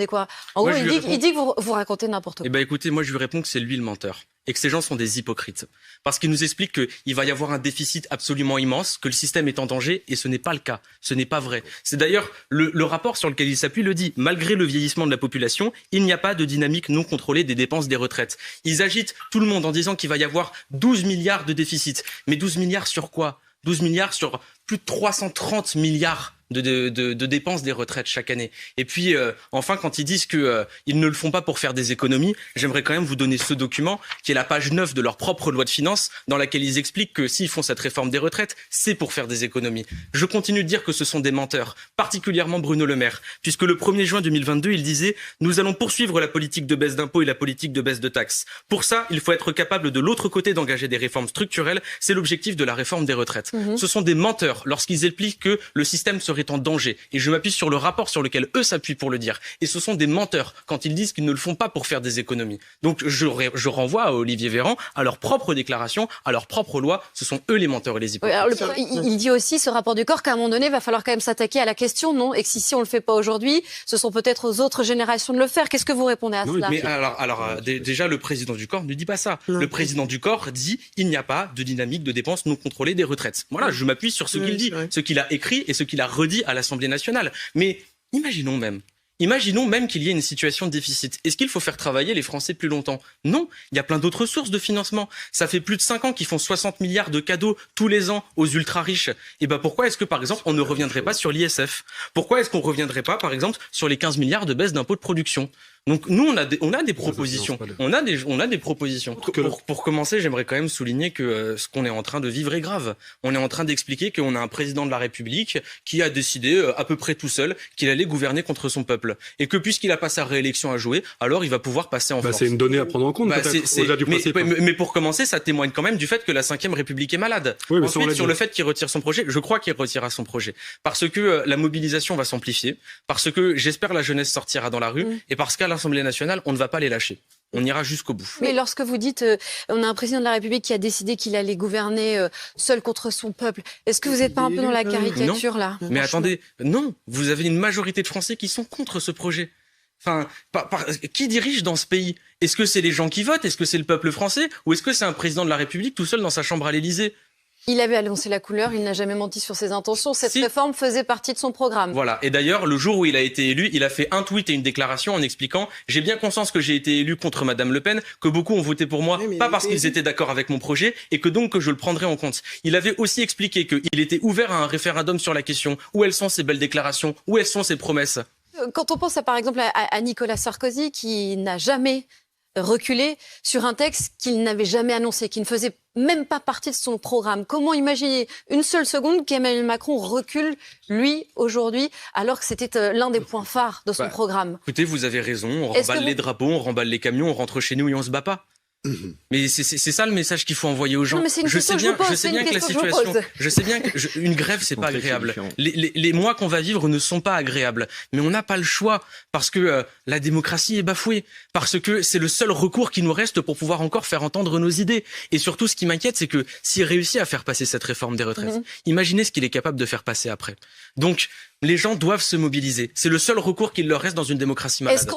répondez quoi? En gros, il dit que vous racontez n'importe quoi. Eh ben, écoutez, moi, je lui réponds que c'est lui le menteur. Et que ces gens sont des hypocrites. Parce qu'ils nous expliquent qu'il va y avoir un déficit absolument immense, que le système est en danger, et ce n'est pas le cas. Ce n'est pas vrai. C'est d'ailleurs le rapport sur lequel il s'appuie le dit. Malgré le vieillissement de la population, il n'y a pas de dynamique non contrôlée des dépenses des retraites. Ils agitent tout le monde en disant qu'il va y avoir 12 milliards de déficit. Mais 12 milliards sur quoi? 12 milliards sur plus de 330 milliards de dépenses des retraites chaque année. Et puis, enfin, quand ils disent qu'ils ne le font pas pour faire des économies, j'aimerais quand même vous donner ce document, qui est la page 9 de leur propre loi de finances, dans laquelle ils expliquent que s'ils font cette réforme des retraites, c'est pour faire des économies. Je continue de dire que ce sont des menteurs, particulièrement Bruno Le Maire, puisque le 1er juin 2022, il disait « Nous allons poursuivre la politique de baisse d'impôts et la politique de baisse de taxes. Pour ça, il faut être capable de l'autre côté d'engager des réformes structurelles. C'est l'objectif de la réforme des retraites. Ce sont des menteurs lorsqu'ils expliquent que le système serait en danger. Et je m'appuie sur le rapport sur lequel eux s'appuient pour le dire. Et ce sont des menteurs quand ils disent qu'ils ne le font pas pour faire des économies. Donc je renvoie à Olivier Véran, à leur propre déclaration, à leur propre loi. Ce sont eux les menteurs et les hypocrites. Oui, alors il dit aussi, ce rapport du corps, qu'à un moment donné, il va falloir quand même s'attaquer à la question, non? Et que si on ne le fait pas aujourd'hui, ce sont peut-être aux autres générations de le faire. Qu'est-ce que vous répondez à cela? Mais alors déjà, le président du corps ne dit pas ça. Le président du corps dit il n'y a pas de dynamique de dépenses non contrôlée des retraites. Voilà, je m'appuie sur ce qu'il dit, ce qu'il a écrit et ce qu'il a redit à l'Assemblée nationale. Mais imaginons même qu'il y ait une situation de déficit. Est-ce qu'il faut faire travailler les Français plus longtemps? Non, il y a plein d'autres sources de financement. Ça fait plus de 5 ans qu'ils font 60 milliards de cadeaux tous les ans aux ultra-riches. Et ben pourquoi est-ce que, par exemple, on ne reviendrait pas sur l'ISF? Pourquoi est-ce qu'on ne reviendrait pas, par exemple, sur les 15 milliards de baisse d'impôts de production? Donc nous, on a des propositions. On a des propositions. Pour commencer, j'aimerais quand même souligner que ce qu'on est en train de vivre est grave. On est en train d'expliquer qu'on a un président de la République qui a décidé à peu près tout seul qu'il allait gouverner contre son peuple. Et que puisqu'il n'a pas sa réélection à jouer, alors il va pouvoir passer en force. C'est une donnée à prendre en compte, mais pour commencer, ça témoigne quand même du fait que la 5e République est malade. Oui, Ensuite, sur le fait qu'il retire son projet, je crois qu'il retirera son projet. Parce que la mobilisation va s'amplifier, parce que j'espère la jeunesse sortira dans la rue, et parce qu'à l'Assemblée nationale, on ne va pas les lâcher. On ira jusqu'au bout. Mais lorsque vous dites on a un président de la République qui a décidé qu'il allait gouverner seul contre son peuple, est-ce que vous n'êtes pas un peu dans la caricature là? Mais attendez, non, vous avez une majorité de Français qui sont contre ce projet. Enfin, qui dirige dans ce pays? Est-ce que c'est les gens qui votent? Est-ce que c'est le peuple français? Ou est-ce que c'est un président de la République tout seul dans sa chambre à l'Élysée? Il avait annoncé la couleur, il n'a jamais menti sur ses intentions. Cette réforme faisait partie de son programme. Voilà. Et d'ailleurs, le jour où il a été élu, il a fait un tweet et une déclaration en expliquant « J'ai bien conscience que j'ai été élu contre Madame Le Pen, que beaucoup ont voté pour moi, pas parce qu'ils étaient d'accord avec mon projet, et que donc que je le prendrai en compte. » Il avait aussi expliqué qu'il était ouvert à un référendum sur la question. Où elles sont ces belles déclarations? Où elles sont ces promesses? Quand on pense par exemple à Nicolas Sarkozy, qui n'a jamais reculé sur un texte qu'il n'avait jamais annoncé, qui ne faisait même pas partie de son programme. Comment imaginer une seule seconde qu'Emmanuel Macron recule, lui, aujourd'hui, alors que c'était l'un des points phares de son programme? Écoutez, vous avez raison, on remballe les drapeaux, on remballe les camions, on rentre chez nous et on se bat pas. Mais c'est ça le message qu'il faut envoyer aux gens. Non, mais c'est une question que je sais bien que une grève c'est pas agréable. Les mois qu'on va vivre ne sont pas agréables, mais on n'a pas le choix parce que la démocratie est bafouée, parce que c'est le seul recours qui nous reste pour pouvoir encore faire entendre nos idées. Et surtout, ce qui m'inquiète, c'est que s'il réussit à faire passer cette réforme des retraites, imaginez ce qu'il est capable de faire passer après. Donc, les gens doivent se mobiliser. C'est le seul recours qu'il leur reste dans une démocratie malade.